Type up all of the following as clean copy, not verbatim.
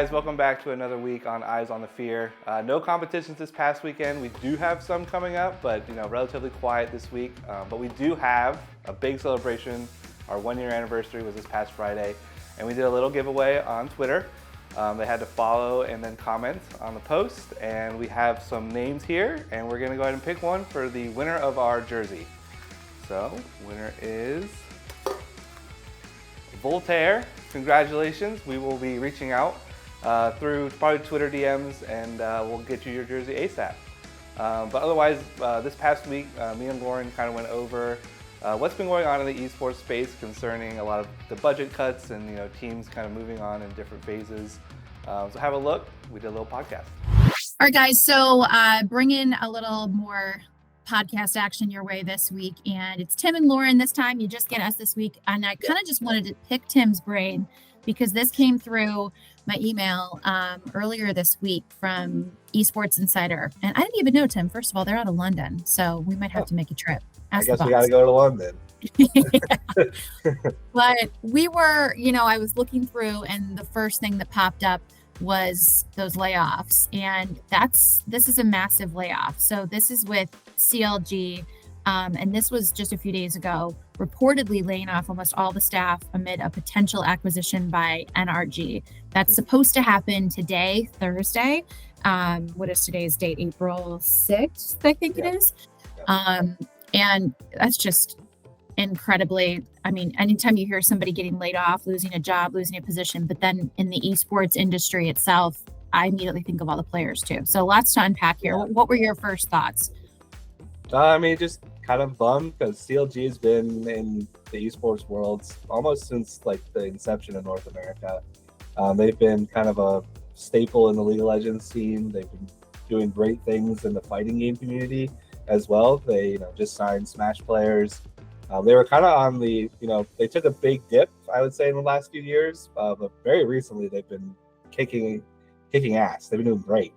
guys, welcome back to another week on Eyes on the Fear. No competitions this past weekend. We do have some coming up, but relatively quiet this week. But we do have a big celebration. Our 1-year anniversary was this past Friday, and we did a little giveaway on Twitter. They had to follow and then comment on the post, and we have some names here, and we're gonna go ahead and pick one for the winner of our jersey. So, winner is Voltaire. Congratulations. We will be reaching out through probably Twitter DMs, and we'll get you your jersey ASAP. But otherwise, this past week, me and Lauren kind of went over what's been going on in the esports space concerning a lot of the budget cuts and teams kind of moving on in different phases. So have a look. We did a little podcast. All right, guys. So bring in a little more podcast action your way this week, and it's Tim and Lauren this time. You just get us this week, and I kind of just wanted to pick Tim's brain because this came through my email earlier this week from Esports Insider, and I didn't even know, Tim. First of all, they're out of London, so we might have to make a trip. I guess we got to go to London. But we were, I was looking through, and the first thing that popped up was those layoffs, and this is a massive layoff. So this is with CLG, and this was just a few days ago, reportedly laying off almost all the staff amid a potential acquisition by NRG. That's supposed to happen today, Thursday. What is today's date? April 6th, I think it is. And that's just incredibly, anytime you hear somebody getting laid off, losing a job, losing a position, but then in the esports industry itself, I immediately think of all the players too. So lots to unpack here. What were your first thoughts? Just kind of bummed because CLG has been in the esports world almost since like the inception of North America. They've been kind of a staple in the League of Legends scene. They've been doing great things in the fighting game community as well. They just signed Smash players. They were kind of on the, they took a big dip, I would say, in the last few years. But very recently, they've been kicking ass. They've been doing great.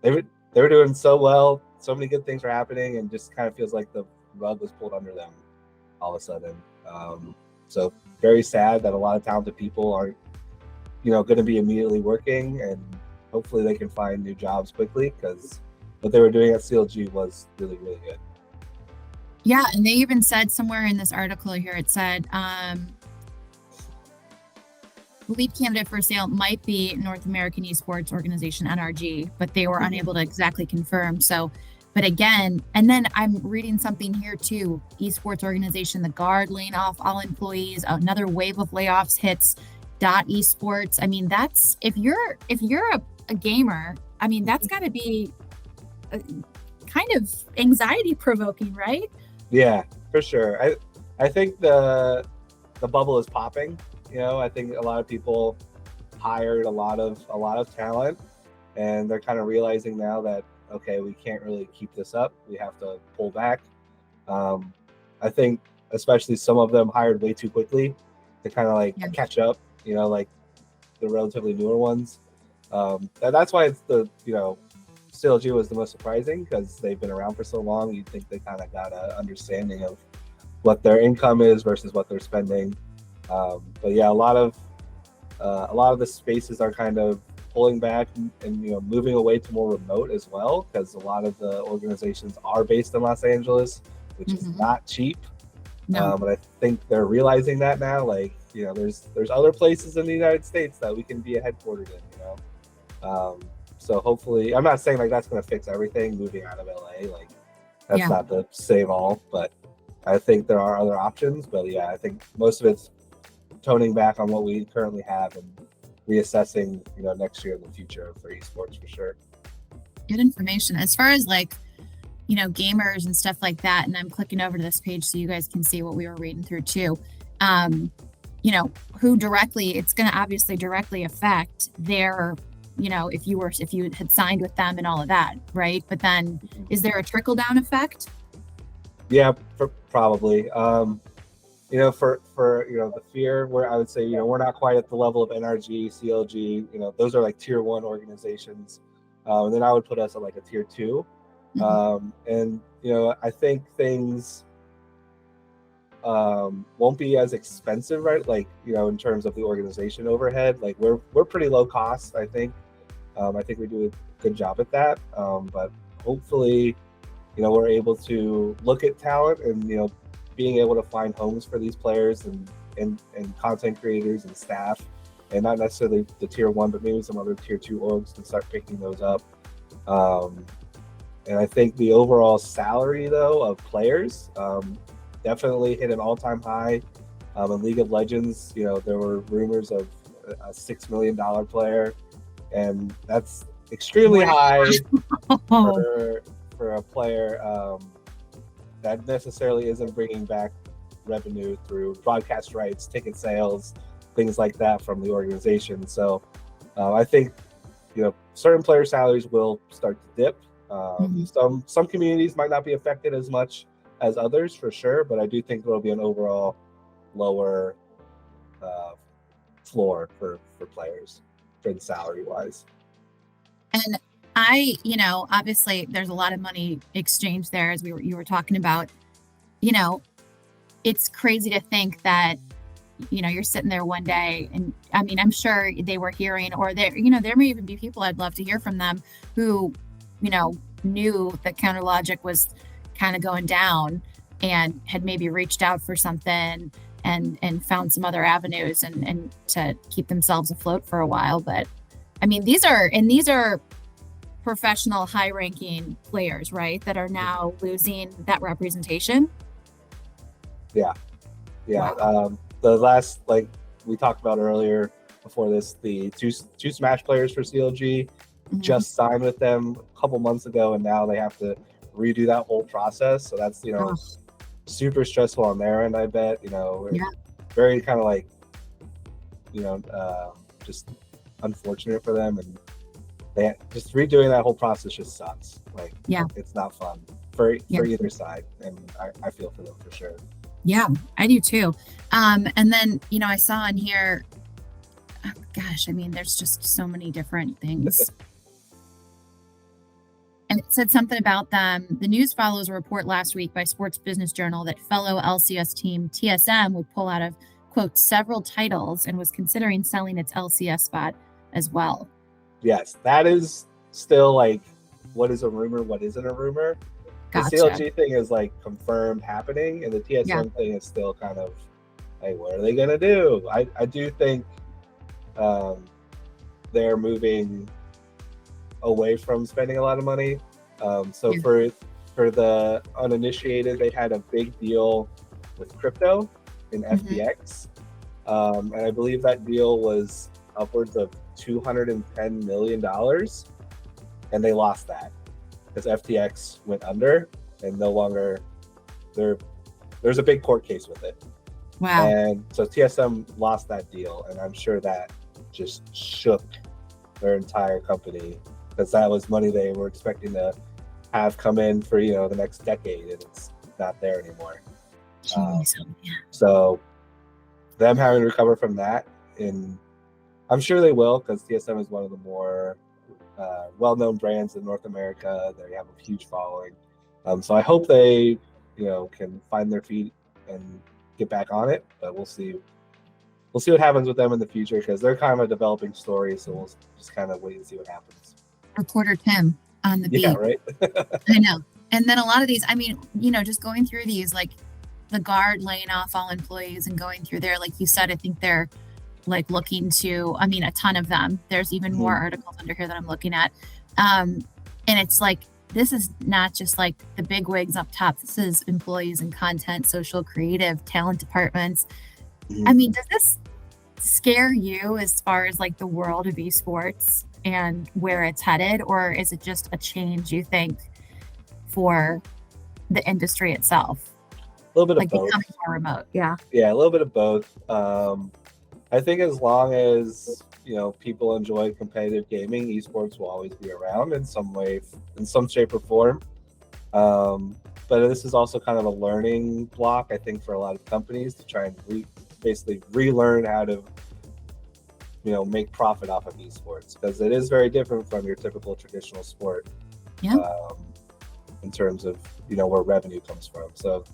They were doing so well. So many good things are happening, and just kind of feels like the rug was pulled under them all of a sudden. So very sad that a lot of talented people aren't, going to be immediately working, and hopefully they can find new jobs quickly because what they were doing at CLG was really, really good. Yeah, and they even said somewhere in this article here, it said lead candidate for sale might be North American Esports Organization, NRG, but they were unable to exactly confirm. So, but again, and then I'm reading something here too, Esports Organization, the Guard laying off all employees, another wave of layoffs hits Esports. That's, if you're a gamer, that's got to be kind of anxiety provoking, right? Yeah, for sure. I think the bubble is popping. I think a lot of people hired a lot of talent, and they're kind of realizing now that, okay, we can't really keep this up. We have to pull back. I think especially some of them hired way too quickly to kind of catch up, like the relatively newer ones. And that's why it's CLG was the most surprising, because they've been around for so long. You'd think they kind of got an understanding of what their income is versus what they're spending. But yeah, a lot of the spaces are kind of pulling back and moving away to more remote as well, because a lot of the organizations are based in Los Angeles, which is not cheap. No. But I think they're realizing that now. There's other places in the United States that we can be headquartered in. So hopefully, I'm not saying that's going to fix everything, moving out of LA. That's not the save all, but I think there are other options. But yeah, I think most of it's toning back on what we currently have and reassessing, next year in the future for esports for sure. Good information. As far as gamers and stuff like that, and I'm clicking over to this page so you guys can see what we were reading through too. Who directly, it's going to obviously directly affect their, if you had signed with them and all of that, right? But then is there a trickle down effect? Yeah, probably. For the Fear, where I would say, we're not quite at the level of NRG, CLG, those are like tier 1 organizations. And then I would put us at like a tier 2. And, I think things won't be as expensive, right? Like, in terms of the organization overhead, like we're pretty low cost, I think. I think we do a good job at that. But hopefully, we're able to look at talent and, being able to find homes for these players and content creators and staff, and not necessarily the tier 1, but maybe some other tier 2 orgs can start picking those up. And I think the overall salary, though, of players definitely hit an all-time high. In League of Legends, there were rumors of a $6 million player, and that's extremely high for a player that necessarily isn't bringing back revenue through broadcast rights, ticket sales, things like that from the organization. So I think certain player salaries will start to dip. Some communities might not be affected as much as others, for sure, but I do think there'll be an overall lower floor for players, for salary wise. And obviously there's a lot of money exchanged there, as you were talking about. It's crazy to think that you're sitting there one day, and I mean, I'm sure they were hearing, or there may even be people, I'd love to hear from them, who knew that Counter Logic was kind of going down and had maybe reached out for something and found some other avenues and to keep themselves afloat for a while. But I mean, these are professional, high-ranking players, right, that are now losing that representation. Yeah. Wow. The last, like we talked about earlier before this, the two Smash players for CLG just signed with them a couple months ago, and now they have to redo that whole process. So that's super stressful on their end, I bet. Very kind of like just unfortunate for them, and they just redoing that whole process just sucks. Like, it's not fun for either side, and I feel for them for sure. Yeah, I do too. And then, I saw on here, oh gosh, I mean, there's just so many different things. And it said something about them. The news follows a report last week by Sports Business Journal that fellow LCS team TSM would pull out of, quote, several titles and was considering selling its LCS spot as well. Yes, that is still like, what is a rumor, what isn't a rumor. Gotcha. The CLG thing is like confirmed happening, and the TSM thing is still kind of like, what are they gonna do? I do think they're moving away from spending a lot of money. For the uninitiated, they had a big deal with crypto in FTX, and I believe that deal was upwards of $210 million, and they lost that because FTX went under, and no longer there's a big court case with it. Wow. And so TSM lost that deal, and I'm sure that just shook their entire company, because that was money they were expecting to have come in for the next decade, and it's not there anymore. So them having to recover from that, and I'm sure they will, because TSM is one of the more well-known brands in North America. They have a huge following. So I hope they, can find their feet and get back on it. But we'll see. We'll see what happens with them in the future, because they're kind of a developing story. So we'll just kind of wait and see what happens. Reporter Tim on the beat. Yeah, right. I know. And then a lot of these, I mean, just going through these, like the Guard laying off all employees and going through there, like you said, I think they're like looking to, I mean, a ton of them. There's even more articles under here that I'm looking at. And it's like, this is not just like the big wigs up top. This is employees in content, social, creative, talent departments. I mean, does this scare you as far as like the world of esports and where it's headed? Or is it just a change, you think, for the industry itself? A little bit like of both. Becoming more remote. Yeah, a little bit of both. I think as long as people enjoy competitive gaming, esports will always be around in some way, in some shape or form. But this is also kind of a learning block, I think, for a lot of companies to try and basically relearn how to make profit off of esports, because it is very different from your typical traditional sport. In terms of where revenue comes from. So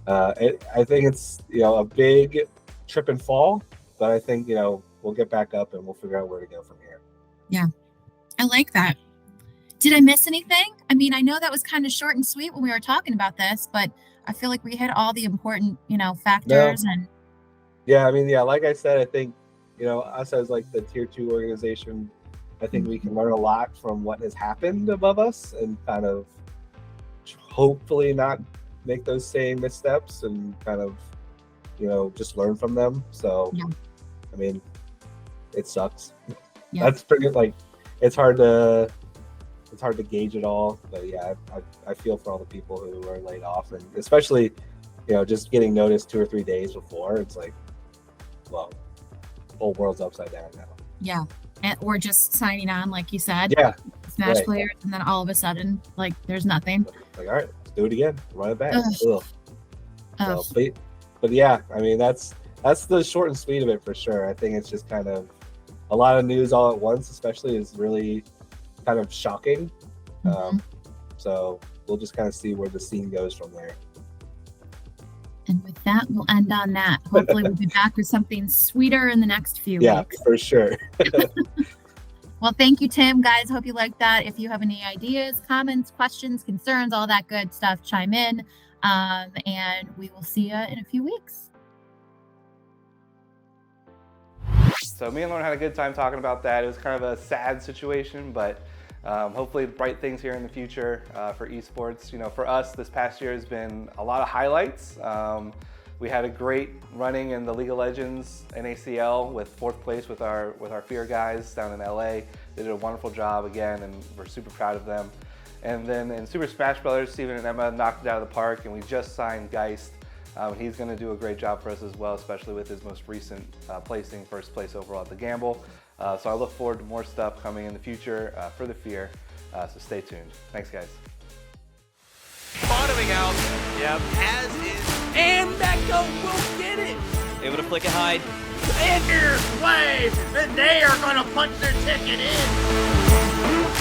I think it's a big trip and fall, but I think we'll get back up and we'll figure out where to go from here. Yeah, I like that. Did I miss anything? I mean, I know that was kind of short and sweet when we were talking about this, but I feel like we hit all the important, factors. And Yeah, I mean, like I said, I think us as like the tier 2 organization, I think we can learn a lot from what has happened above us and kind of hopefully not make those same missteps and kind of just learn from them. So Yeah. I mean, it sucks. Yeah. That's pretty it's hard to gauge it all, but yeah, I feel for all the people who are laid off, and especially just getting noticed 2 or 3 days before. It's like, well, whole world's upside down now. Yeah. Or just signing on, like you said. Yeah. Smash Right. players, and then all of a sudden, like, there's nothing. Like, all right, let's do it again. Run it back. Ugh. Ugh. Ugh. So, but yeah, I mean, that's the short and sweet of it for sure. I think it's just kind of a lot of news all at once, especially, is really kind of shocking. Mhm. So we'll just kind of see where the scene goes from there. And with that, we'll end on that. Hopefully, we'll be back with something sweeter in the next few Yeah, weeks. for sure. Well, thank you, Tim. Guys, hope you liked that. If you have any ideas, comments, questions, concerns, all that good stuff, chime in. And we will see you in a few weeks. So me and Lauren had a good time talking about that. It was kind of a sad situation, but hopefully bright things here in the future for esports. For us, this past year has been a lot of highlights. We had a great running in the League of Legends NACL with 4th place with our FEAR guys down in LA. They did a wonderful job again, and we're super proud of them. And then in Super Smash Brothers, Steven and Emma knocked it out of the park, and we just signed Geist. He's going to do a great job for us as well, especially with his most recent placing, 1st place overall at the Gamble. So I look forward to more stuff coming in the future for the FEAR. So stay tuned. Thanks, guys. Bottoming out. Yep. As is. And Mecca will get it. Able to flick and hide. And here's Wave. And they are going to punch their ticket in.